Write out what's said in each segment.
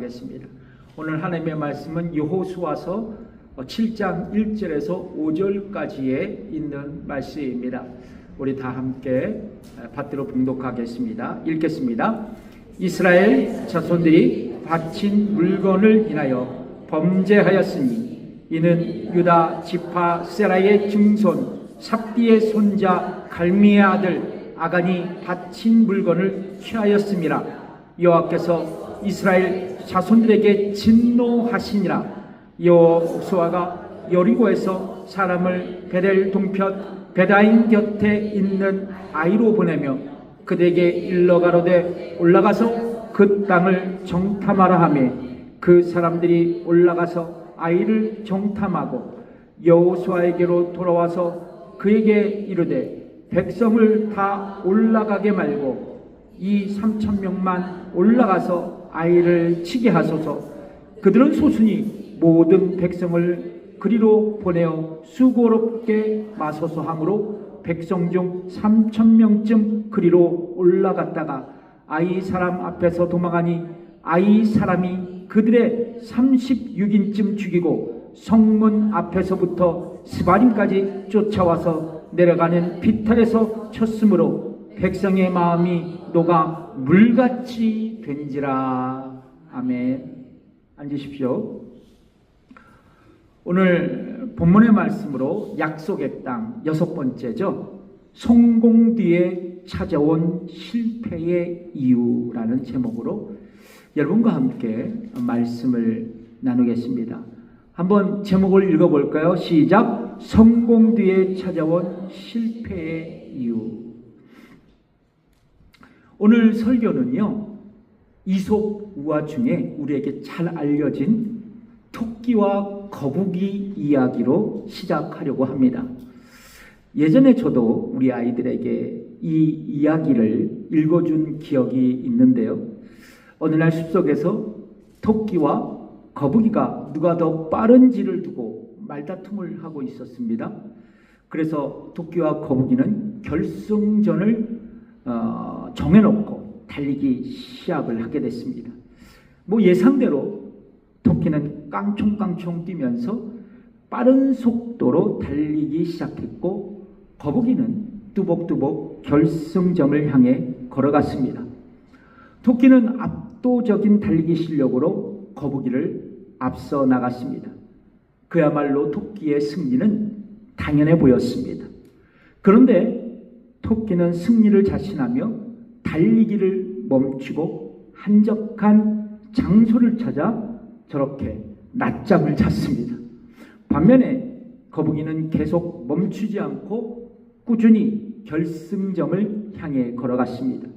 하겠습니다. 오늘 하나님의 말씀은 여호수아서 7장 1절에서 5절까지에 있는 말씀입니다. 우리 다 함께 받들어 봉독하겠습니다. 읽겠습니다. 이스라엘 자손들이 바친 물건을 인하여 범죄하였으니 이는 유다 지파 세라의 증손 삽디의 손자 갈미의 아들 아간이 바친 물건을 취하였음이라. 여호와께서 이스라엘 자손들에게 진노하시니라. 여호수아가 여리고에서 사람을 베델 동편 베다인 곁에 있는 아이로 보내며 그들에게 일러 가로되 올라가서 그 땅을 정탐하라 하매 그 사람들이 올라가서 아이를 정탐하고 여호수아에게로 돌아와서 그에게 이르되 백성을 다 올라가게 말고 이 3,000명만 올라가서 아이를 치게 하소서. 그들은 소순이 모든 백성을 그리로 보내어 수고롭게 마소서 하므로 백성 중 3,000명쯤 그리로 올라갔다가 아이 사람 앞에서 도망하니 아이 사람이 그들의 36인쯤 죽이고 성문 앞에서부터 스바림까지 쫓아와서 내려가는 비탈에서 쳤으므로 백성의 마음이 녹아 물같이 된지라. 아멘. 앉으십시오. 오늘 본문의 말씀으로 약속의 땅 6번째죠. 성공 뒤에 찾아온 실패의 이유라는 제목으로 여러분과 함께 말씀을 나누겠습니다. 한번 제목을 읽어볼까요? 시작. 성공 뒤에 찾아온 실패의 이유. 오늘 설교는요, 이솝 우화 중에 우리에게 잘 알려진 토끼와 거북이 이야기로 시작하려고 합니다. 예전에 저도 우리 아이들에게 이 이야기를 읽어준 기억이 있는데요. 어느 날 숲속에서 토끼와 거북이가 누가 더 빠른지를 두고 말다툼을 하고 있었습니다. 그래서 토끼와 거북이는 결승전을 정해놓고 달리기 시합을 하게 됐습니다. 예상대로 토끼는 깡총깡총 뛰면서 빠른 속도로 달리기 시작했고 거북이는 뚜벅뚜벅 결승점을 향해 걸어갔습니다. 토끼는 압도적인 달리기 실력으로 거북이를 앞서 나갔습니다. 그야말로 토끼의 승리는 당연해 보였습니다. 그런데 토끼는 승리를 자신하며 달리기를 멈추고 한적한 장소를 찾아 저렇게 낮잠을 잤습니다. 반면에 거북이는 계속 멈추지 않고 꾸준히 결승점을 향해 걸어갔습니다.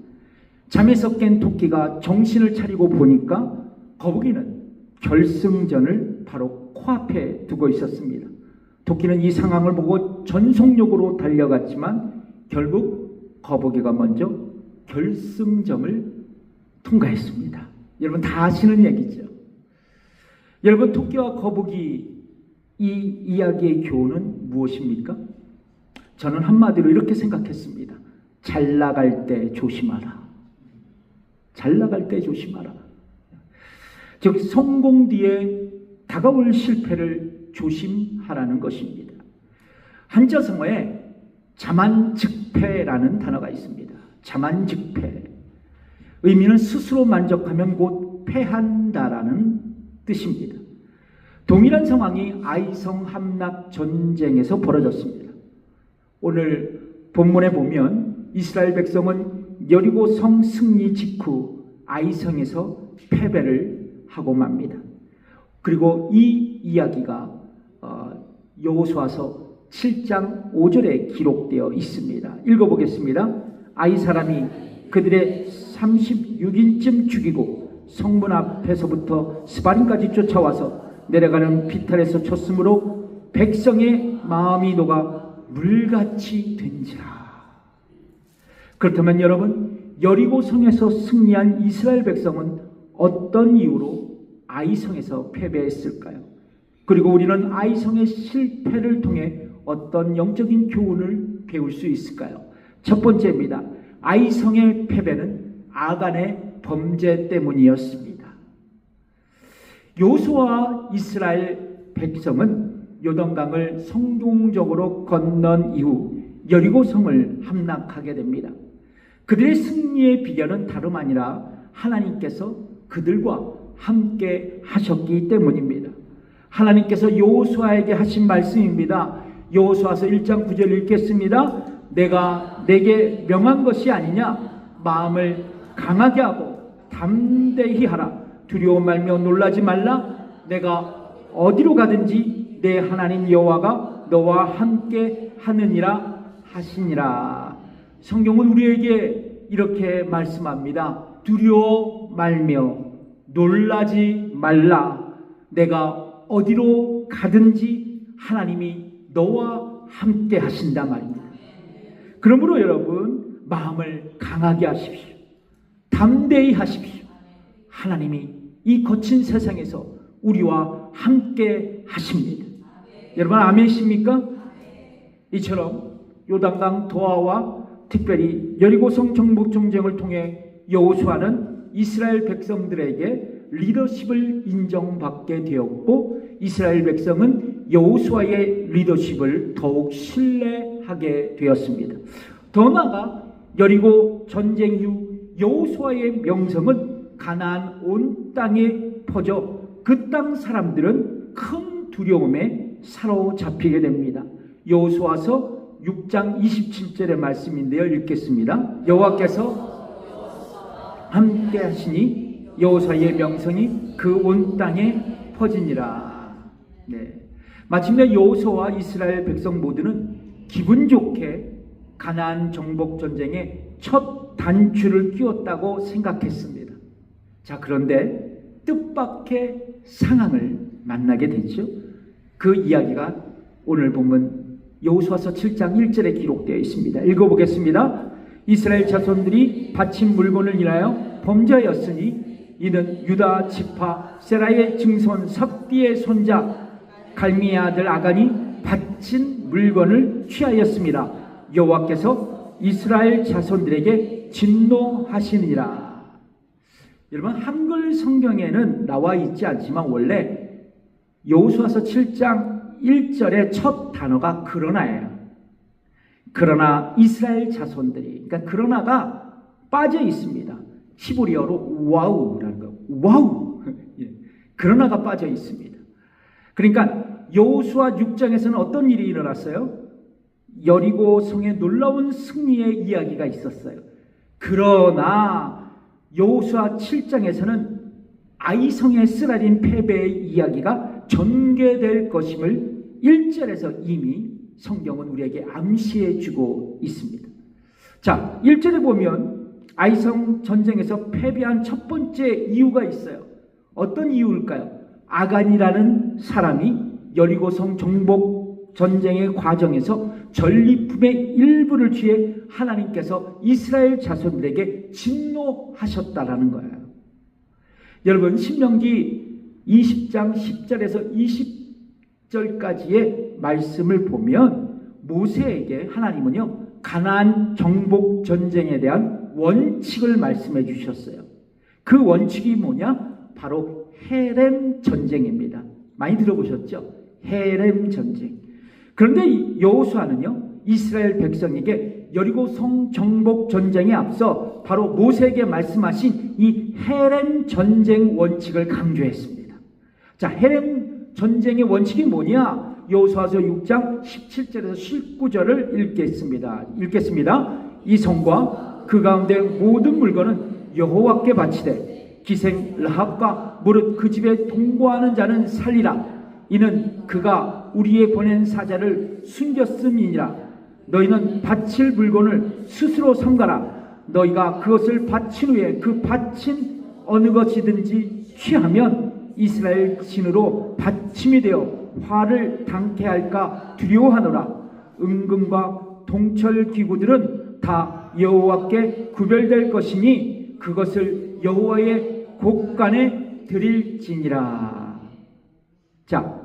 잠에서 깬 토끼가 정신을 차리고 보니까 거북이는 결승전을 바로 코앞에 두고 있었습니다. 토끼는 이 상황을 보고 전속력으로 달려갔지만 결국 거북이가 먼저 결승점을 통과했습니다. 여러분 다 아시는 얘기죠. 여러분, 토끼와 거북이 이 이야기의 교훈은 무엇입니까? 저는 한마디로 이렇게 생각했습니다. 잘 나갈 때 조심하라. 잘 나갈 때 조심하라. 즉 성공 뒤에 다가올 실패를 조심하라는 것입니다. 한자성어에 자만즉패라는 단어가 있습니다. 자만즉패. 의미는 스스로 만족하면 곧 패한다라는 뜻입니다. 동일한 상황이 아이성 함락 전쟁에서 벌어졌습니다. 오늘 본문에 보면 이스라엘 백성은 여리고 성 승리 직후 아이성에서 패배를 하고 맙니다. 그리고 이 이야기가 여호수아서 7장 5절에 기록되어 있습니다. 읽어보겠습니다. 아이 사람이 그들의 36인쯤 죽이고 성문 앞에서부터 스바림까지 쫓아와서 내려가는 비탈에서 쳤으므로 백성의 마음이 녹아 물같이 된지라. 그렇다면 여러분, 여리고 성에서 승리한 이스라엘 백성은 어떤 이유로 아이성에서 패배했을까요? 그리고 우리는 아이성의 실패를 통해 어떤 영적인 교훈을 배울 수 있을까요? 첫 번째입니다. 아이성의 패배는 아간의 범죄 때문이었습니다. 여호수아와 이스라엘 백성은 요단강을 성공적으로 건넌 이후 여리고성을 함락하게 됩니다. 그들의 승리의 비결은 다름 아니라 하나님께서 그들과 함께 하셨기 때문입니다. 하나님께서 여호수아에게 하신 말씀입니다. 여호수아서 1장 9절 읽겠습니다. 내가 내게 명한 것이 아니냐? 마음을 강하게 하고 담대히 하라. 두려워 말며 놀라지 말라. 내가 어디로 가든지 내 하나님 여호와가 너와 함께 하느니라 하시니라. 성경은 우리에게 이렇게 말씀합니다. 두려워 말며 놀라지 말라. 내가 어디로 가든지 하나님이 너와 함께 하신다 말입니다. 그러므로 여러분, 마음을 강하게 하십시오. 담대히 하십시오. 하나님이 이 거친 세상에서 우리와 함께 하십니다. 여러분 아멘이십니까? 이처럼 요단강 도하와 특별히 여리고성 정복 전쟁을 통해 여호수아는 이스라엘 백성들에게 리더십을 인정받게 되었고, 이스라엘 백성은 여호수아의 리더십을 더욱 신뢰하게 되었습니다. 더 나아가 여리고 전쟁 이후 여호수아의 명성은 가나안 온 땅에 퍼져 그 땅 사람들은 큰 두려움에 사로잡히게 됩니다. 여호수아서 6장 27절의 말씀인데요. 읽겠습니다. 여호와께서 함께 하시니 여호수아의 명성이 그 온 땅에 퍼지니라. 네. 마침내 여호수아와 이스라엘 백성 모두는 기분 좋게 가나안 정복 전쟁에 첫 단추를 끼웠다고 생각했습니다. 자, 그런데 뜻밖의 상황을 만나게 됐죠. 그 이야기가 오늘 본문 여호수아서 7장 1절에 기록되어 있습니다. 읽어보겠습니다. 이스라엘 자손들이 바친 물건을 인하여 범죄하였으니 이는 유다 지파 세라의 증손 삽디의 손자 갈미의 아들 아간이 바친 물건을 취하였습니다. 여호와께서 이스라엘 자손들에게 진노하시니라. 여러분, 한글 성경에는 나와 있지 않지만 원래 여호수아서 7장 1절의 첫 단어가 그러나예요. 그러나 이스라엘 자손들이, 그러니까 그러나가 빠져 있습니다. 히브리어로 와우라는 거, 와우. 그러나가 빠져 있습니다. 그러니까 여호수아 6장에서는 어떤 일이 일어났어요? 여리고 성의 놀라운 승리의 이야기가 있었어요. 그러나 여호수아 7장에서는 아이성의 쓰라린 패배의 이야기가 전개될 것임을 1절에서 이미 성경은 우리에게 암시해 주고 있습니다. 자, 1절에 보면 아이성 전쟁에서 패배한 첫 번째 이유가 있어요. 어떤 이유일까요? 아간이라는 사람이 여리고성 정복 전쟁의 과정에서 전리품의 일부를 취해 하나님께서 이스라엘 자손들에게 진노하셨다라는 거예요. 여러분, 신명기 20장 10절에서 20절까지의 말씀을 보면 모세에게 하나님은요, 가나안 정복 전쟁에 대한 원칙을 말씀해 주셨어요. 그 원칙이 뭐냐? 바로 헤렘 전쟁입니다. 많이 들어보셨죠? 헤렘 전쟁. 그런데 여호수아는요, 이스라엘 백성에게 여리고 성 정복 전쟁에 앞서 바로 모세에게 말씀하신 이 헤렘 전쟁 원칙을 강조했습니다. 자, 헤렘 전쟁의 원칙이 뭐냐? 여호수아서 6장 17절에서 19절을 읽겠습니다. 이 성과 그 가운데 모든 물건은 여호와께 바치되 기생 라합과 무릇 그 집에 동거하는 자는 살리라. 이는 그가 우리의 보낸 사자를 숨겼음이니라. 너희는 바칠 물건을 스스로 삼가라. 너희가 그것을 바친 후에 그 바친 어느 것이든지 취하면 이스라엘 진으로 받침이 되어 화를 당케 할까 두려워하노라. 은금과 동철 기구들은 다 여호와께 구별될 것이니 그것을 여호와의 곳간에 드릴지니라. 자,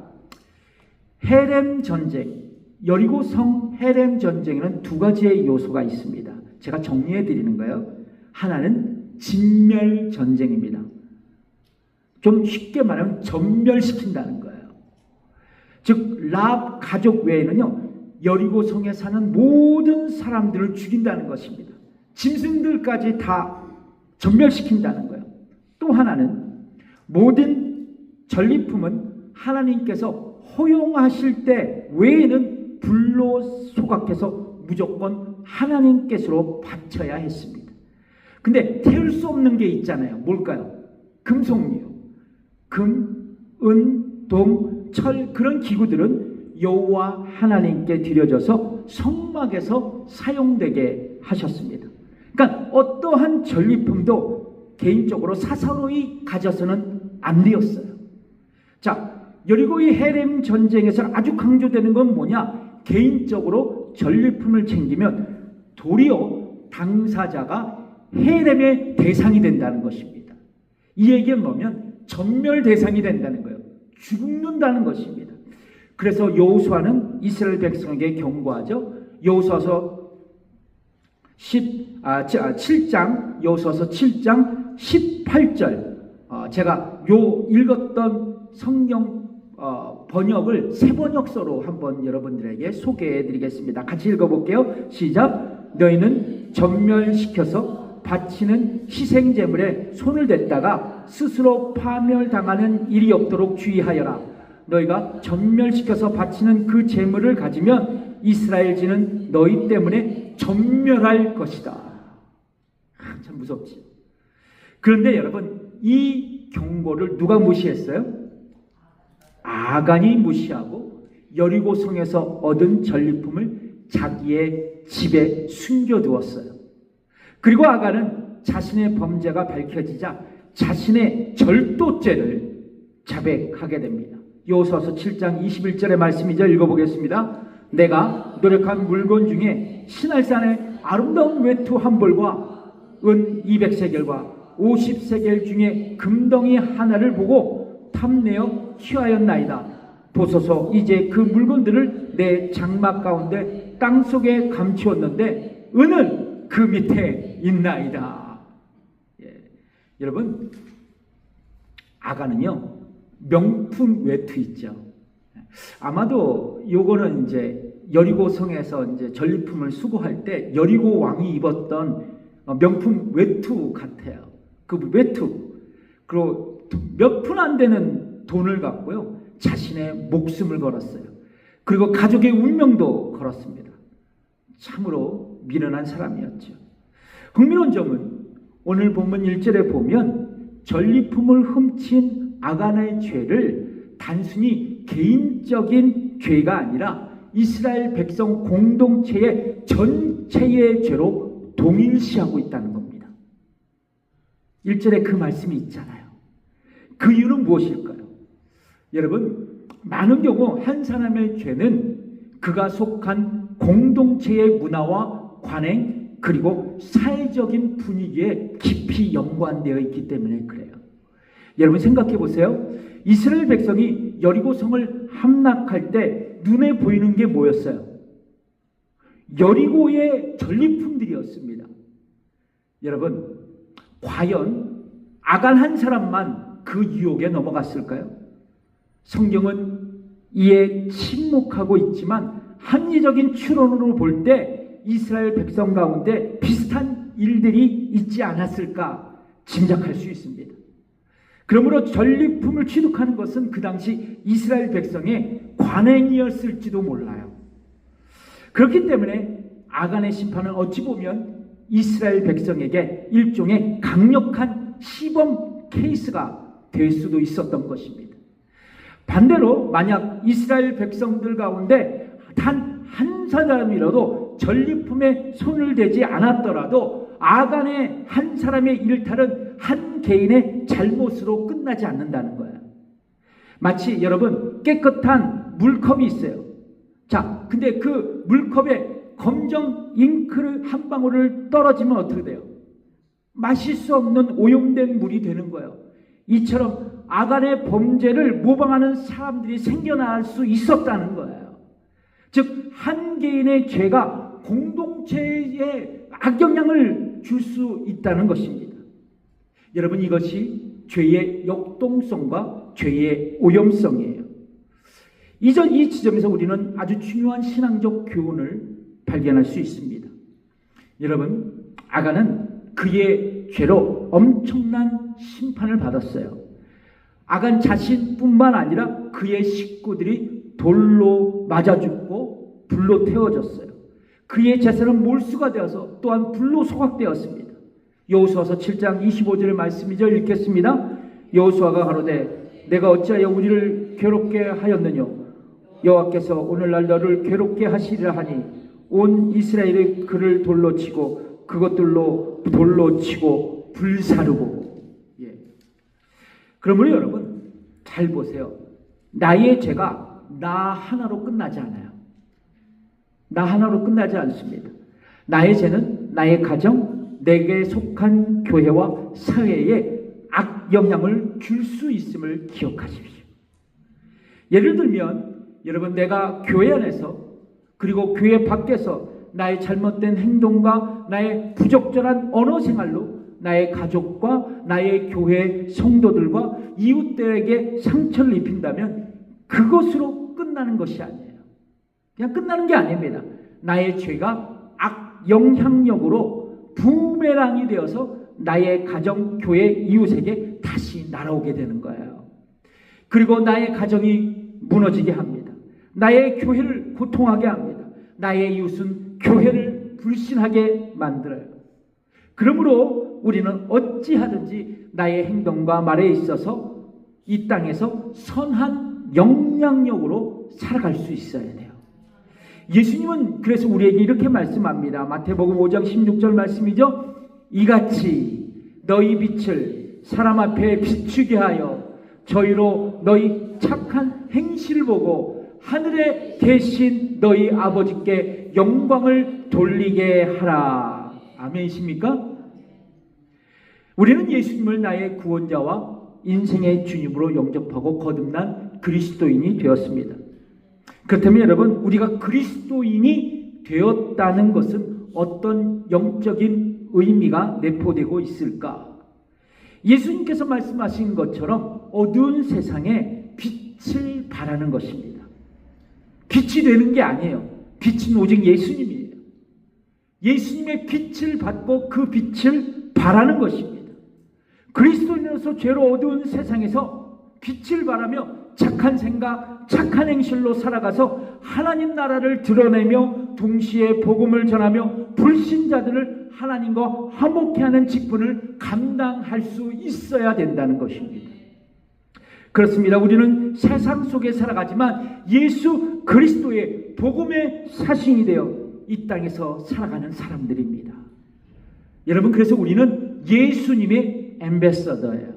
헤렘 전쟁, 여리고성 헤렘 전쟁에는 두 가지의 요소가 있습니다. 제가 정리해 드리는 거예요. 하나는 진멸 전쟁입니다. 좀 쉽게 말하면 전멸시킨다는 거예요. 즉 랍 가족 외에는요 여리고성에 사는 모든 사람들을 죽인다는 것입니다. 짐승들까지 다 전멸시킨다는 거예요. 또 하나는 모든 전리품은 하나님께서 허용하실 때 외에는 불로 소각해서 무조건 하나님께서로 바쳐야 했습니다. 근데 태울 수 없는 게 있잖아요. 뭘까요? 금속이요. 금, 은, 동, 철 그런 기구들은 여호와 하나님께 드려져서 성막에서 사용되게 하셨습니다. 그러니까 어떠한 전리품도 개인적으로 사사로이 가져서는 안 되었어요. 자, 여리고의 헤렘 전쟁에서 아주 강조되는 건 뭐냐? 개인적으로 전리품을 챙기면 도리어 당사자가 헤렘의 대상이 된다는 것입니다. 이 얘기는 뭐냐면 전멸 대상이 된다는 거예요. 죽는다는 것입니다. 그래서 여호수아는 이스라엘 백성에게 경고하죠. 여호수아서 7장 여호수아서 7장 18절 제가 읽었던 성경 번역을 새 번역서로 한번 여러분들에게 소개해 드리겠습니다. 같이 읽어볼게요. 시작. 너희는 전멸시켜서 바치는 희생제물에 손을 댔다가 스스로 파멸당하는 일이 없도록 주의하여라. 너희가 전멸시켜서 바치는 그 제물을 가지면 이스라엘지는 너희 때문에 전멸할 것이다. 참 무섭지. 그런데 여러분 이 경고를 누가 무시했어요? 아간이 무시하고 여리고성에서 얻은 전리품을 자기의 집에 숨겨두었어요. 그리고 아간은 자신의 범죄가 밝혀지자 자신의 절도죄를 자백하게 됩니다. 여호수아서 7장 21절의 말씀이죠. 읽어보겠습니다. 내가 노력한 물건 중에 시날산의 아름다운 외투 한 벌과 은 200세겔과 50세겔 중에 금덩이 하나를 보고 탐내어 취하였나이다. 보소서 이제 그 물건들을 내 장막 가운데 땅속에 감추었는데 은은 그 밑에 있나이다. 여러분 아간은요 명품 외투 있죠. 아마도 요거는 이제 여리고성에서 이제 전리품을 수거할 때 여리고 왕이 입었던 명품 외투 같아요. 그 외투 그리고 몇 푼 안 되는 돈을 갖고요 자신의 목숨을 걸었어요. 그리고 가족의 운명도 걸었습니다. 참으로 미련한 사람이었죠. 흥미로운 점은 오늘 본문 1절에 보면 전리품을 훔친 아간의 죄를 단순히 개인적인 죄가 아니라 이스라엘 백성 공동체의 전체의 죄로 동일시하고 있다는 겁니다. 1절에 그 말씀이 있잖아요. 그 이유는 무엇일까요? 여러분 많은 경우 한 사람의 죄는 그가 속한 공동체의 문화와 관행 그리고 사회적인 분위기에 깊이 연관되어 있기 때문에 그래요. 여러분 생각해 보세요. 이스라엘 백성이 여리고성을 함락할 때 눈에 보이는 게 뭐였어요? 여리고의 전리품들이었습니다. 여러분 과연 아간 한 사람만 그 유혹에 넘어갔을까요? 성경은 이에 침묵하고 있지만 합리적인 추론으로 볼 때 이스라엘 백성 가운데 비슷한 일들이 있지 않았을까 짐작할 수 있습니다. 그러므로 전리품을 취득하는 것은 그 당시 이스라엘 백성의 관행이었을지도 몰라요. 그렇기 때문에 아간의 심판은 어찌 보면 이스라엘 백성에게 일종의 강력한 시범 케이스가 될 수도 있었던 것입니다. 반대로 만약 이스라엘 백성들 가운데 단 한 사람이라도 전리품에 손을 대지 않았더라도 아간의 한 사람의 일탈은 한 개인의 잘못으로 끝나지 않는다는 거예요. 마치 여러분 깨끗한 물컵이 있어요. 자, 근데 그 물컵에 검정 잉크를 한 방울을 떨어지면 어떻게 돼요? 마실 수 없는 오염된 물이 되는 거예요. 이처럼 아간의 범죄를 모방하는 사람들이 생겨날 수 있었다는 거예요. 즉 한 개인의 죄가 공동체에 악영향을 줄 수 있다는 것입니다. 여러분 이것이 죄의 역동성과 죄의 오염성이에요. 이 지점에서 우리는 아주 중요한 신앙적 교훈을 발견할 수 있습니다. 여러분, 아간은 그의 죄로 엄청난 심판을 받았어요. 아간 자신뿐만 아니라 그의 식구들이 돌로 맞아 죽고 불로 태워졌어요. 그의 재산은 몰수가 되어서 또한 불로 소각되었습니다. 여호수아서 7장 25절의 말씀이죠. 읽겠습니다. 여호수아가 가로되 내가 어찌하여 우리를 괴롭게 하였느냐. 여호와께서 오늘날 너를 괴롭게 하시리라 하니 온 이스라엘이 그를 돌로 치고 그것들로 돌로 치고 불사르고. 예. 그러므로 여러분 잘 보세요. 나의 죄가 나 하나로 끝나지 않아요. 나 하나로 끝나지 않습니다. 나의 죄는 나의 가정, 내게 속한 교회와 사회에 악영향을 줄 수 있음을 기억하십시오. 예를 들면 여러분, 내가 교회 안에서 그리고 교회 밖에서 나의 잘못된 행동과 나의 부적절한 언어 생활로 나의 가족과 나의 교회 성도들과 이웃들에게 상처를 입힌다면 그것으로 끝나는 것이 아니에요. 그냥 끝나는 게 아닙니다. 나의 죄가 악영향력으로 부메랑이 되어서 나의 가정, 교회, 이웃에게 다시 날아오게 되는 거예요. 그리고 나의 가정이 무너지게 합니다. 나의 교회를 고통하게 합니다. 나의 이웃은 교회를 불신하게 만들어요. 그러므로 우리는 어찌하든지 나의 행동과 말에 있어서 이 땅에서 선한 영향력으로 살아갈 수 있어야 돼요. 예수님은 그래서 우리에게 이렇게 말씀합니다. 마태복음 5장 16절 말씀이죠. 이같이 너희 빛을 사람 앞에 비추게 하여 저희로 너희 착한 행실을 보고 하늘에 계신 너희 아버지께 영광을 돌리게 하라. 아멘이십니까? 우리는 예수님을 나의 구원자와 인생의 주님으로 영접하고 거듭난 그리스도인이 되었습니다. 그렇다면 여러분, 우리가 그리스도인이 되었다는 것은 어떤 영적인 의미가 내포되고 있을까? 예수님께서 말씀하신 것처럼 어두운 세상에 빛을 발하는 것입니다. 빛이 되는 게 아니에요. 빛은 오직 예수님이에요. 예수님의 빛을 받고 그 빛을 발하는 것입니다. 그리스도인으로서 죄로 어두운 세상에서 빛을 발하며 착한 생각, 착한 행실로 살아가서 하나님 나라를 드러내며 동시에 복음을 전하며 불신자들을 하나님과 화목케 하는 직분을 감당할 수 있어야 된다는 것입니다. 그렇습니다. 우리는 세상 속에 살아가지만 예수 그리스도의 복음의 사신이 되어 이 땅에서 살아가는 사람들입니다. 여러분, 그래서 우리는 예수님의 앰베서더예요.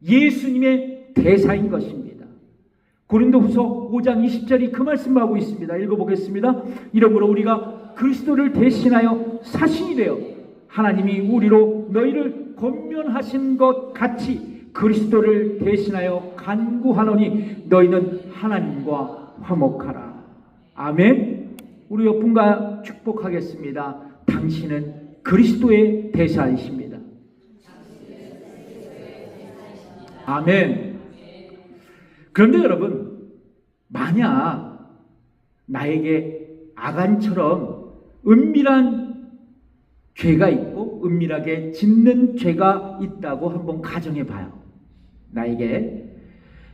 예수님의 대사인 것입니다. 고린도후서 5장 20절이 그 말씀을 하고 있습니다. 읽어보겠습니다. 이러므로 우리가 그리스도를 대신하여 사신이 되어 하나님이 우리로 너희를 권면하신 것 같이 그리스도를 대신하여 간구하노니 너희는 하나님과 화목하라. 아멘. 우리 옆분과 축복하겠습니다. 당신은 그리스도의 대사이십니다. 아멘. 그런데 여러분, 만약 나에게 아간처럼 은밀한 죄가 있고 은밀하게 짓는 죄가 있다고 한번 가정해 봐요.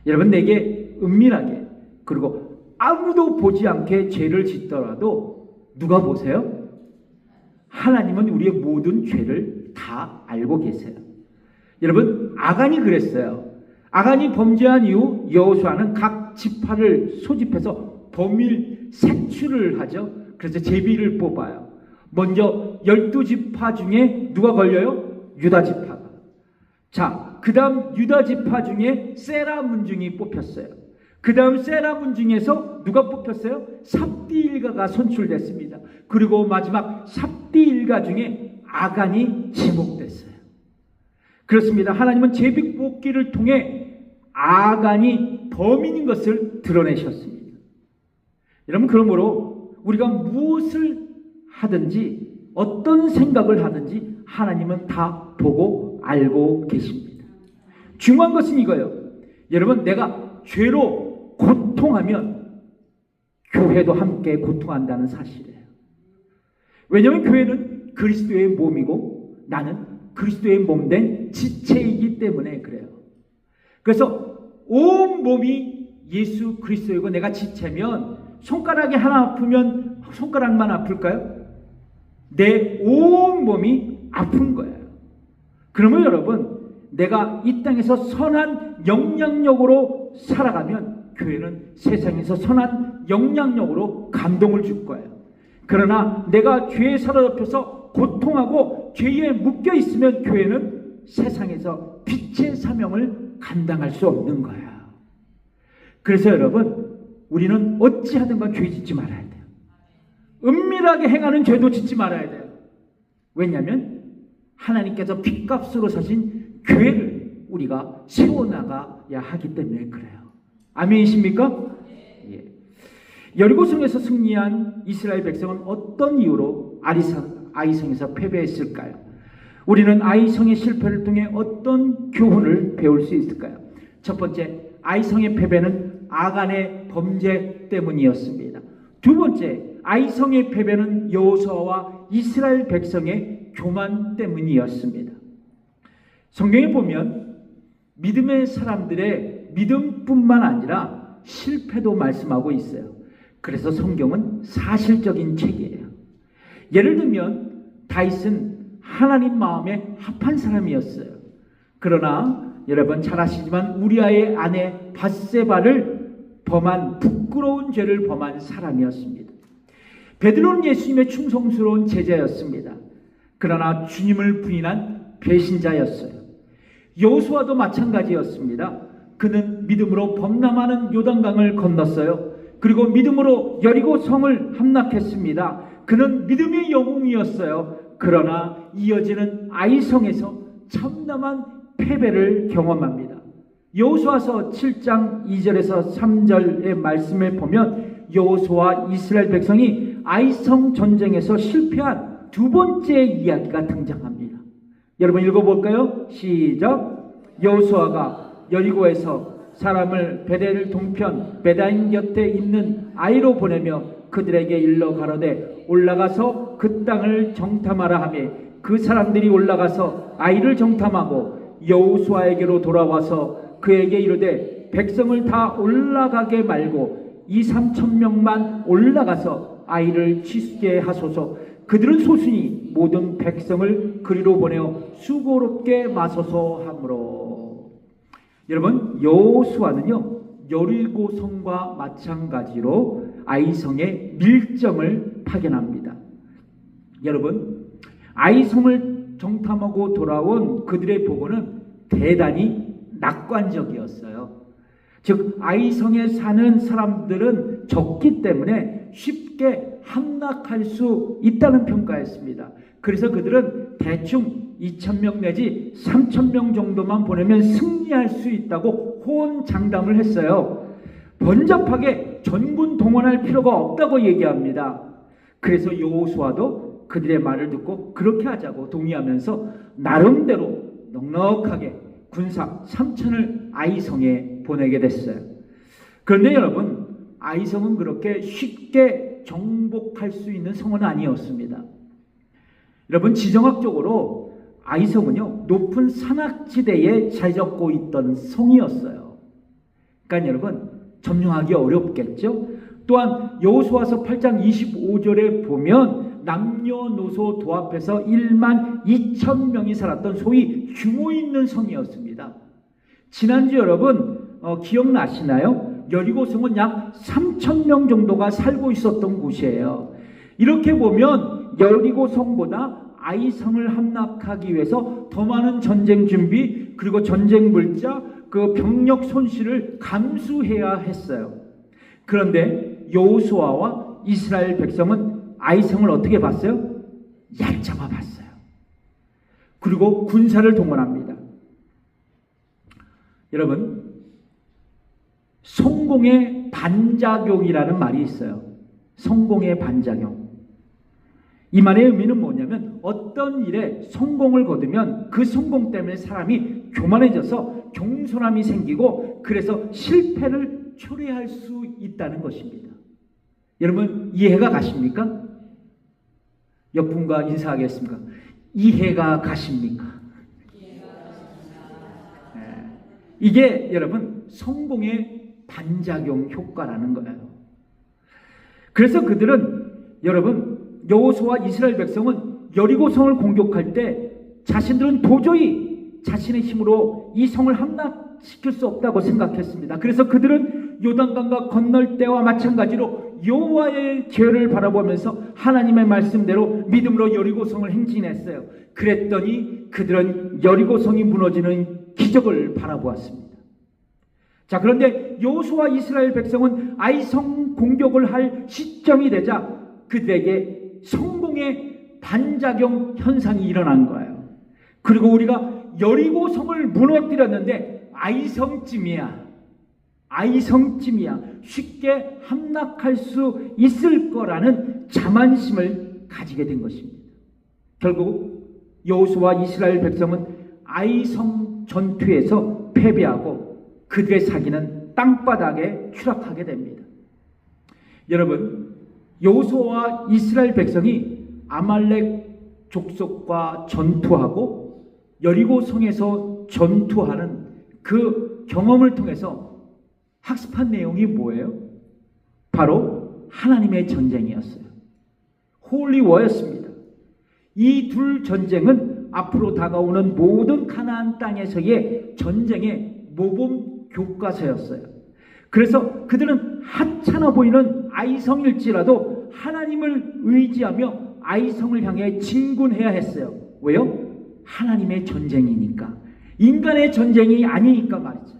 여러분, 내게 은밀하게 그리고 아무도 보지 않게 죄를 짓더라도 누가 보세요? 하나님은 우리의 모든 죄를 다 알고 계세요. 여러분, 아간이 그랬어요. 아간이 범죄한 이후 여호수아는 각 지파를 소집해서 범일 색출을 하죠. 그래서 제비를 뽑아요. 먼저 12지파 중에 누가 걸려요? 유다 지파가. 자, 그 다음 유다 지파 중에 세라 문중이 뽑혔어요. 그 다음 세라 문중에서 누가 뽑혔어요? 삽디일가가 선출됐습니다. 그리고 마지막 삽디일가 중에 아간이 지목됐어요. 그렇습니다. 하나님은 제비 뽑기를 통해 아간이 범인인 것을 드러내셨습니다. 여러분, 그러므로 우리가 무엇을 하든지 어떤 생각을 하든지 하나님은 다 보고 알고 계십니다. 중요한 것은 이거예요. 여러분, 내가 죄로 고통하면 교회도 함께 고통한다는 사실이에요. 왜냐하면 교회는 그리스도의 몸이고 나는 그리스도의 몸된 지체이기 때문에 그래요. 그래서 온 몸이 예수 그리스도이고 내가 지체면 손가락이 하나 아프면 손가락만 아플까요? 내 온 몸이 아픈 거예요. 그러면 여러분, 내가 이 땅에서 선한 영향력으로 살아가면 교회는 세상에서 선한 영향력으로 감동을 줄 거예요. 그러나 내가 죄에 사로잡혀서 고통하고 죄에 묶여 있으면 교회는 세상에서 빛의 사명을 감당할 수 없는 거예요. 그래서 여러분, 우리는 어찌하든 간 죄 짓지 말아야 돼요. 은밀하게 행하는 죄도 짓지 말아야 돼요. 왜냐하면 하나님께서 핏값으로 사신 교회를 우리가 세워나가야 하기 때문에 그래요. 아멘이십니까? 예. 여리고성에서 승리한 이스라엘 백성은 어떤 이유로 아이성에서 패배했을까요? 우리는 아이성의 실패를 통해 어떤 교훈을 배울 수 있을까요? 첫 번째, 아이성의 패배는 아간의 범죄 때문이었습니다. 두 번째, 아이성의 패배는 여호수아와 이스라엘 백성의 교만 때문이었습니다. 성경에 보면 믿음의 사람들의 믿음뿐만 아니라 실패도 말씀하고 있어요. 그래서 성경은 사실적인 책이에요. 예를 들면 다윗은 하나님 마음에 합한 사람이었어요. 그러나 여러분 잘 아시지만 우리아의 아내 밧세바를 범한 부끄러운 죄를 범한 사람이었습니다. 베드로는 예수님의 충성스러운 제자였습니다. 그러나 주님을 부인한 배신자였어요. 여호수아도 마찬가지였습니다. 그는 믿음으로 범람하는 요단강을 건넜어요. 그리고 믿음으로 여리고 성을 함락했습니다. 그는 믿음의 영웅이었어요. 그러나 이어지는 아이성에서 참담한 패배를 경험합니다. 여호수아서 7장 2절에서 3절의 말씀을 보면 여호수아와 이스라엘 백성이 아이성 전쟁에서 실패한 두 번째 이야기가 등장합니다. 여러분 읽어볼까요? 시작. 여호수아가 여리고에서 사람을 베델 동편 베다인 곁에 있는 아이로 보내며 그들에게 일러 가로되 올라가서 그 땅을 정탐하라 하며 그 사람들이 올라가서 아이를 정탐하고 여호수아에게로 돌아와서 그에게 이르되 백성을 다 올라가게 말고 2-3천 명만 올라가서 아이를 치수게 하소서. 그들은 소순히 모든 백성을 그리로 보내어 수고롭게 마소서 하므로. 여러분, 여호수아는요 여리고 성과 마찬가지로 아이성의 밀정을 파견합니다. 여러분, 아이성을 정탐하고 돌아온 그들의 보고는 대단히 낙관적이었어요. 즉 아이성에 사는 사람들은 적기 때문에 쉽게 함락할 수 있다는 평가였습니다. 그래서 그들은 대충 2,000명 내지 3,000명 정도만 보내면 승리할 수 있다고 호언장담을 했어요. 번잡하게 전군 동원할 필요가 없다고 얘기합니다. 그래서 여호수아도 그들의 말을 듣고 그렇게 하자고 동의하면서 나름대로 넉넉하게 군사 3,000을 아이성에 보내게 됐어요. 그런데 여러분, 아이성은 그렇게 쉽게 정복할 수 있는 성은 아니었습니다. 여러분, 지정학적으로 아이성은요 높은 산악지대에 자리 잡고 있던 성이었어요. 그러니까 여러분 점령하기 어렵겠죠. 또한 여호수아서 8장 25절에 보면 남녀노소 도합해서 12,000명이 살았던 소위 규모 있는 성이었습니다. 지난주 여러분 기억나시나요? 여리고성은 약 3,000명 정도가 살고 있었던 곳이에요. 이렇게 보면 여리고성보다 아이성을 함락하기 위해서 더 많은 전쟁 준비 그리고 전쟁 물자 그 병력 손실을 감수해야 했어요. 그런데 여호수아와 이스라엘 백성은 아이성을 어떻게 봤어요? 얕잡아 봤어요. 그리고 군사를 동원합니다. 여러분, 성공의 반작용이라는 말이 있어요. 성공의 반작용. 이 말의 의미는 뭐냐면 어떤 일에 성공을 거두면 그 성공 때문에 사람이 교만해져서 겸손함이 생기고 그래서 실패를 초래할 수 있다는 것입니다. 여러분 이해가 가십니까? 옆분과 인사하겠습니까? 이해가 가십니까? 이게 여러분 성공의 반작용 효과라는 거예요. 그래서 그들은 여러분 여호수아와 이스라엘 백성은 여리고성을 공격할 때 자신들은 도저히 자신의 힘으로 이 성을 함락시킬 수 없다고 생각했습니다. 그래서 그들은 요단강과 건널 때와 마찬가지로 여호와의 계획을 바라보면서 하나님의 말씀대로 믿음으로 여리고성을 행진했어요. 그랬더니 그들은 여리고성이 무너지는 기적을 바라보았습니다. 자, 그런데 여호수아와 이스라엘 백성은 아이성 공격을 할 시점이 되자 그들에게 성공의 반작용 현상이 일어난 거예요. 그리고 우리가 여리고성을 무너뜨렸는데 아이성쯤이야. 쉽게 함락할 수 있을 거라는 자만심을 가지게 된 것입니다. 결국 여호수아와 이스라엘 백성은 아이성 전투에서 패배하고 그들의 사기는 땅바닥에 추락하게 됩니다. 여러분 여호수아와 이스라엘 백성이 아말렉 족속과 전투하고 여리고성에서 전투하는 그 경험을 통해서 학습한 내용이 뭐예요? 바로 하나님의 전쟁이었어요. 홀리 워였습니다. 이 둘 전쟁은 앞으로 다가오는 모든 가나안 땅에서의 전쟁의 모범 교과서였어요. 그래서 그들은 하찮아 보이는 아이성일지라도 하나님을 의지하며 아이성을 향해 진군해야 했어요. 왜요? 하나님의 전쟁이니까. 인간의 전쟁이 아니니까 말이죠.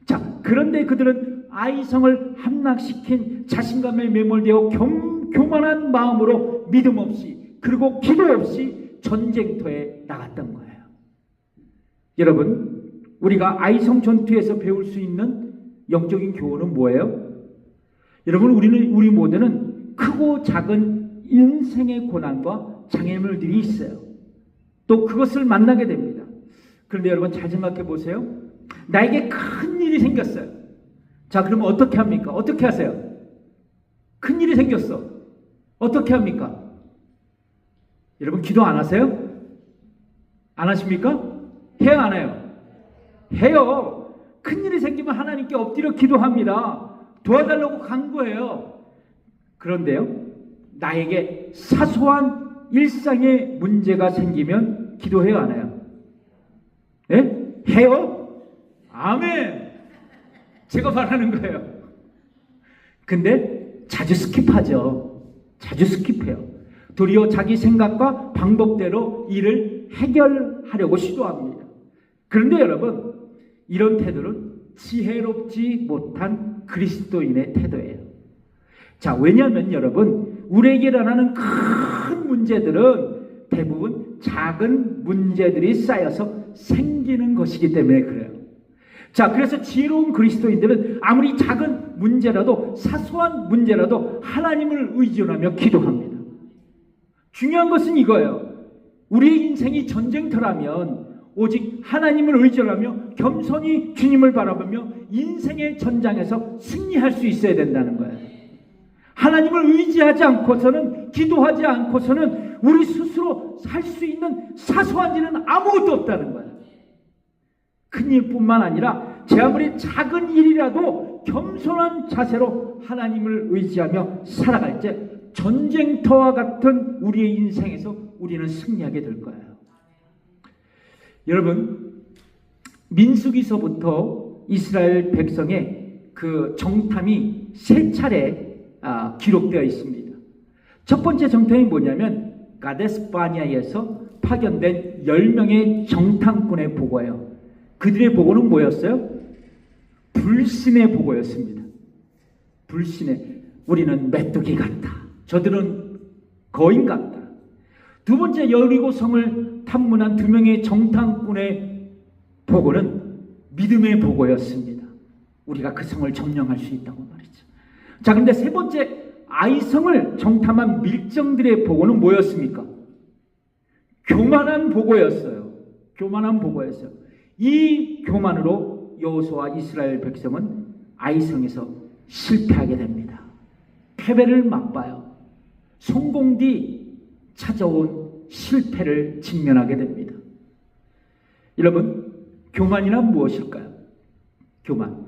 자, 그런데 그들은 아이성을 함락시킨 자신감에 매몰되어 교만한 마음으로 믿음 없이 그리고 기도 없이 전쟁터에 나갔던 거예요. 여러분, 우리가 아이성 전투에서 배울 수 있는 영적인 교훈은 뭐예요? 여러분, 우리 모두는 크고 작은 인생의 고난과 장애물들이 있어요. 또 그것을 만나게 됩니다. 그런데 여러분 잘 생각해 보세요. 나에게 큰 일이 생겼어요. 자, 그러면 어떻게 합니까? 어떻게 하세요? 큰 일이 생겼어. 어떻게 합니까? 여러분 기도 안 하세요? 안 하십니까? 해요, 안 해요? 해요. 큰 일이 생기면 하나님께 엎드려 기도합니다. 도와달라고 간구해요. 그런데요, 나에게 사소한 일상의 문제가 생기면 기도해요, 안 해요? 예? 해요? 아멘. 제가 바라는 거예요. 근데 자주 스킵하죠. 자주 스킵해요. 도리어 자기 생각과 방법대로 일을 해결하려고 시도합니다. 그런데 여러분, 이런 태도는 지혜롭지 못한 그리스도인의 태도예요. 자, 왜냐하면 여러분, 우리에게 일어나는 큰 문제들은 대부분 작은 문제들이 쌓여서 생기는 것이기 때문에 그래요. 자, 그래서 지혜로운 그리스도인들은 아무리 작은 문제라도 사소한 문제라도 하나님을 의존하며 기도합니다. 중요한 것은 이거예요. 우리의 인생이 전쟁터라면 오직 하나님을 의존하며 겸손히 주님을 바라보며 인생의 전장에서 승리할 수 있어야 된다는 거예요. 하나님을 의지하지 않고서는, 기도하지 않고서는 우리 스스로 할 수 있는 사소한 일은 아무것도 없다는 거예요. 큰 일뿐만 아니라 제 아무리 작은 일이라도 겸손한 자세로 하나님을 의지하며 살아갈 때 전쟁터와 같은 우리의 인생에서 우리는 승리하게 될 거예요. 여러분, 민수기서부터 이스라엘 백성의 그 정탐이 세 차례 기록되어 있습니다. 첫 번째 정탐이 뭐냐면 가데스 바니아에서 파견된 10명의 정탐꾼의 보고예요. 그들의 보고는 뭐였어요? 불신의 보고였습니다. 불신의, 우리는 메뚜기 같다. 저들은 거인 같다. 두 번째, 여리고성을 탐문한 2명의 정탐꾼의 보고는 믿음의 보고였습니다. 우리가 그 성을 점령할 수 있다고 말이죠. 자, 그런데 세 번째 아이성을 정탐한 밀정들의 보고는 뭐였습니까? 교만한 보고였어요. 교만한 보고였어요. 이 교만으로 여호수아와 이스라엘 백성은 아이성에서 실패하게 됩니다. 패배를 맛봐요. 성공 뒤 찾아온 실패를 직면하게 됩니다. 여러분, 교만이란 무엇일까요? 교만.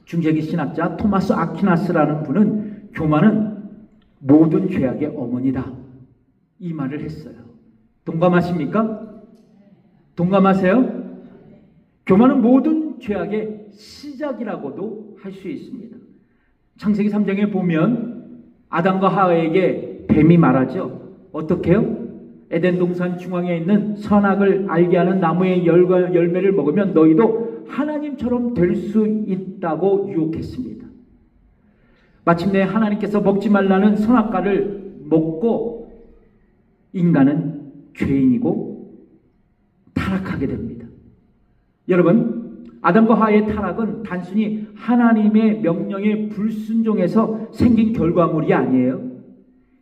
중세기 신학자 토마스 아퀴나스라는 분은 교만은 모든 죄악의 어머니다, 이 말을 했어요. 동감하십니까? 동감하세요? 교만은 모든 죄악의 시작이라고도 할 수 있습니다. 창세기 3장에 보면 아담과 하와에게 뱀이 말하죠. 어떻게 해요? 에덴 동산 중앙에 있는 선악을 알게 하는 나무의 열매를 먹으면 너희도 하나님처럼 될 수 있다고 유혹했습니다. 마침내 하나님께서 먹지 말라는 선악과를 먹고 인간은 죄인이고 타락하게 됩니다. 여러분, 아담과 하와의 타락은 단순히 하나님의 명령에 불순종해서 생긴 결과물이 아니에요.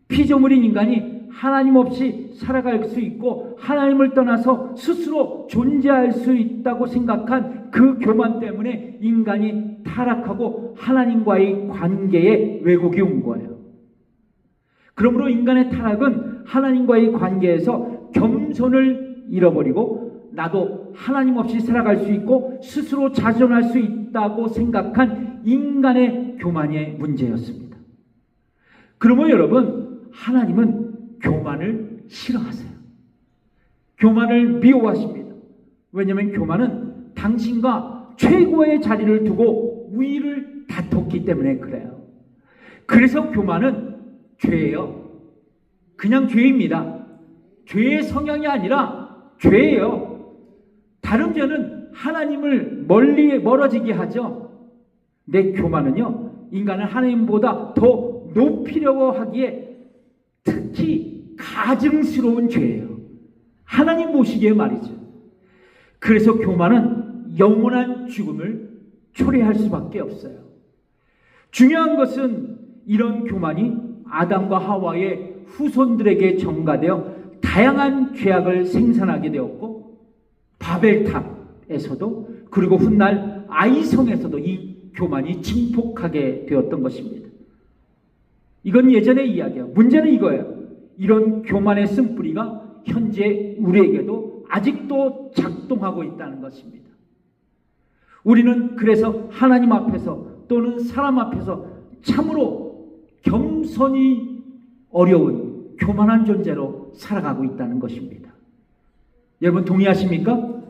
피조물인 인간이 하나님 없이 살아갈 수 있고 하나님을 떠나서 스스로 존재할 수 있다고 생각한 그 교만 때문에 인간이 타락하고 하나님과의 관계에 왜곡이 온 거예요. 그러므로 인간의 타락은 하나님과의 관계에서 겸손을 잃어버리고 나도 하나님 없이 살아갈 수 있고 스스로 자존할 수 있다고 생각한 인간의 교만의 문제였습니다. 그러므로 여러분, 하나님은 교만을 싫어하세요. 교만을 미워하십니다. 왜냐하면 교만은 당신과 최고의 자리를 두고 우위를 다퉜기 때문에 그래요. 그래서 교만은 죄예요. 그냥 죄입니다. 죄의 성향이 아니라 죄예요. 다른 죄는 하나님을 멀어지게 하죠. 내 교만은요, 인간을 하나님보다 더 높이려고 하기에 특히 가증스러운 죄예요. 하나님 보시기에 말이죠. 그래서 교만은 영원한 죽음을 초래할 수밖에 없어요. 중요한 것은 이런 교만이 아담과 하와의 후손들에게 전가되어 다양한 죄악을 생산하게 되었고 바벨탑에서도 그리고 훗날 아이성에서도 이 교만이 증폭하게 되었던 것입니다. 이건 예전의 이야기예요. 문제는 이거예요. 이런 교만의 쓴뿌리가 현재 우리에게도 아직도 작동하고 있다는 것입니다. 우리는 그래서 하나님 앞에서 또는 사람 앞에서 참으로 겸손이 어려운 교만한 존재로 살아가고 있다는 것입니다. 여러분 동의하십니까?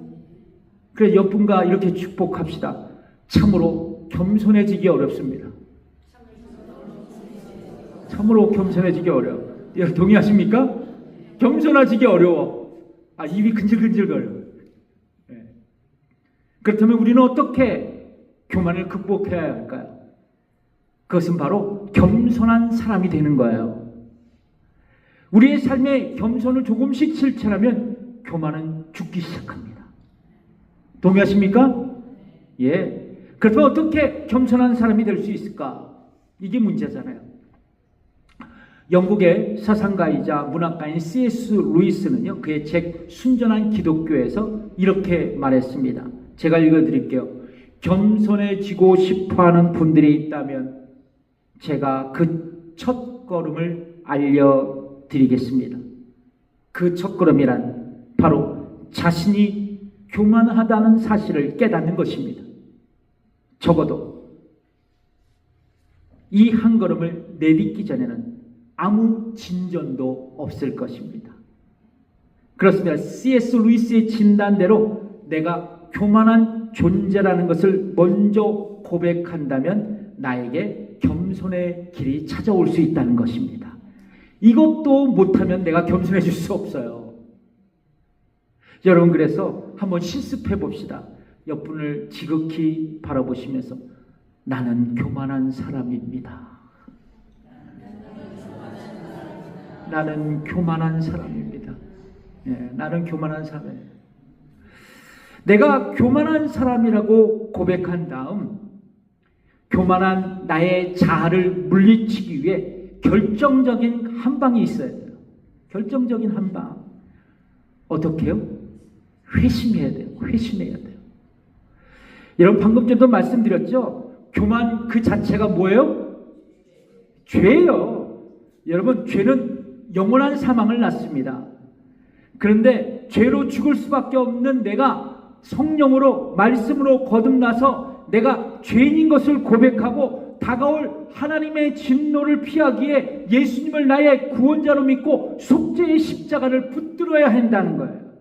그래서 옆분과 이렇게 축복합시다. 참으로 겸손해지기 어렵습니다. 참으로 겸손해지기 어려워. 여러분 동의하십니까? 겸손해지기 어려워. 입이 근질근질거려요. 네. 그렇다면 우리는 어떻게 교만을 극복해야 할까요? 그것은 바로 겸손한 사람이 되는 거예요. 우리의 삶에 겸손을 조금씩 실천하면 교만은 죽기 시작합니다. 동의하십니까? 예. 그래서 어떻게 겸손한 사람이 될 수 있을까? 이게 문제잖아요. 영국의 사상가이자 문학가인 C.S. 루이스는요, 그의 책 순전한 기독교에서 이렇게 말했습니다. 제가 읽어드릴게요. 겸손해지고 싶어하는 분들이 있다면 제가 그 첫 걸음을 알려드리겠습니다. 그 첫 걸음이란 바로 자신이 교만하다는 사실을 깨닫는 것입니다. 적어도 이 한 걸음을 내딛기 전에는 아무 진전도 없을 것입니다. 그렇습니다. C.S. 루이스의 진단대로 내가 교만한 존재라는 것을 먼저 고백한다면 나에게 겸손의 길이 찾아올 수 있다는 것입니다. 이것도 못하면 내가 겸손해질 수 없어요. 여러분 그래서 한번 실습해 봅시다. 옆분을 지극히 바라보시면서 나는 교만한 사람입니다. 나는 교만한 사람입니다. 예, 나는 교만한 사람이에요. 내가 교만한 사람이라고 고백한 다음 교만한 나의 자아를 물리치기 위해 결정적인 한 방이 있어야 돼요. 결정적인 한 방. 어떻게 해요? 회심해야 돼요. 회심해야 돼요. 여러분 방금 전도 말씀드렸죠? 교만 그 자체가 뭐예요? 죄예요. 여러분 죄는 영원한 사망을 낳습니다. 그런데 죄로 죽을 수밖에 없는 내가 성령으로 말씀으로 거듭나서 내가 죄인인 것을 고백하고 다가올 하나님의 진노를 피하기에 예수님을 나의 구원자로 믿고 속죄의 십자가를 붙들어야 한다는 거예요.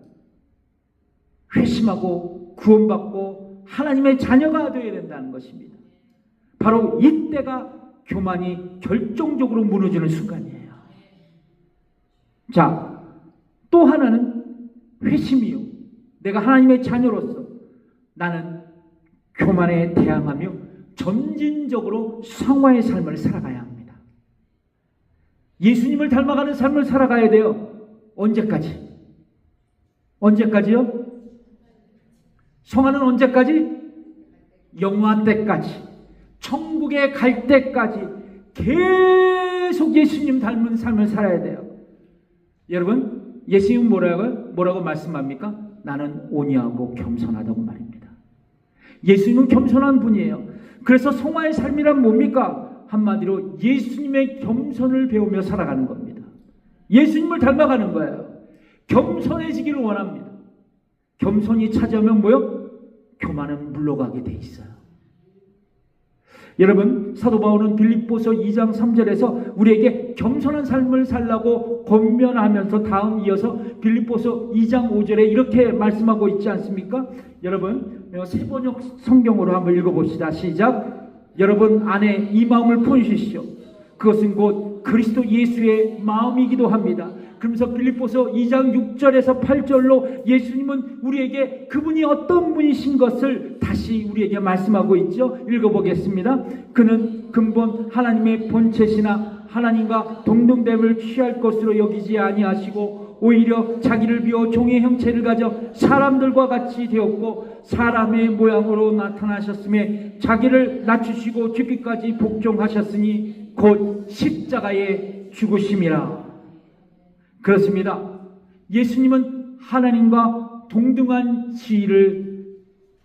회심하고 구원받고 하나님의 자녀가 되어야 된다는 것입니다. 바로 이때가 교만이 결정적으로 무너지는 순간이에요. 자, 또 하나는 회심이요. 내가 하나님의 자녀로서 나는 교만에 대항하며 점진적으로 성화의 삶을 살아가야 합니다. 예수님을 닮아가는 삶을 살아가야 돼요. 언제까지? 언제까지요? 성화는 언제까지? 영화 때까지, 천국에 갈 때까지 계속 예수님 닮은 삶을 살아야 돼요. 여러분, 예수님 뭐라고 말씀합니까? 나는 온유하고 겸손하다고 말입니다. 예수님은 겸손한 분이에요. 그래서 성화의 삶이란 뭡니까? 한마디로 예수님의 겸손을 배우며 살아가는 겁니다. 예수님을 닮아가는 거예요. 겸손해지기를 원합니다. 겸손이 차지하면 뭐요? 교만은 물러가게 돼 있어요. 여러분, 사도 바울은 빌립보서 2장 3절에서 우리에게 겸손한 삶을 살라고 권면하면서 다음 이어서 빌립보서 2장 5절에 이렇게 말씀하고 있지 않습니까? 여러분, 세번역 성경으로 한번 읽어봅시다. 시작. 여러분 안에 이 마음을 품으십시오. 그것은 곧 그리스도 예수의 마음이기도 합니다. 그러면서 빌립보서 2장 6절에서 8절로 예수님은 우리에게 그분이 어떤 분이신 것을 다시 우리에게 말씀하고 있죠. 읽어보겠습니다. 그는 근본 하나님의 본체시나 하나님과 동등됨을 취할 것으로 여기지 아니하시고 오히려 자기를 비워 종의 형체를 가져 사람들과 같이 되었고 사람의 모양으로 나타나셨으며 자기를 낮추시고 죽기까지 복종하셨으니 곧 십자가에 죽으심이라. 그렇습니다. 예수님은 하나님과 동등한 지위를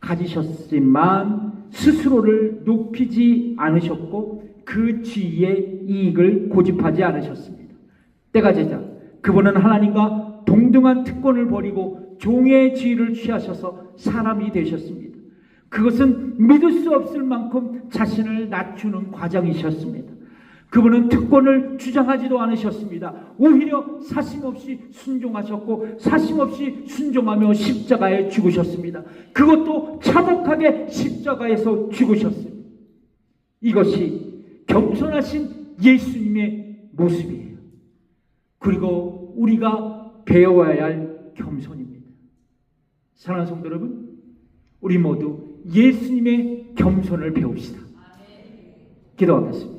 가지셨지만 스스로를 높이지 않으셨고 그 지위의 이익을 고집하지 않으셨습니다. 때가 되자 그분은 하나님과 동등한 특권을 버리고 종의 지위를 취하셔서 사람이 되셨습니다. 그것은 믿을 수 없을 만큼 자신을 낮추는 과정이셨습니다. 그분은 특권을 주장하지도 않으셨습니다. 오히려 사심없이 순종하셨고 사심없이 순종하며 십자가에 죽으셨습니다. 그것도 참혹하게 십자가에서 죽으셨습니다. 이것이 겸손하신 예수님의 모습이에요. 그리고 우리가 배워야 할 겸손입니다. 사랑하는 성도 여러분, 우리 모두 예수님의 겸손을 배웁시다. 기도하겠습니다.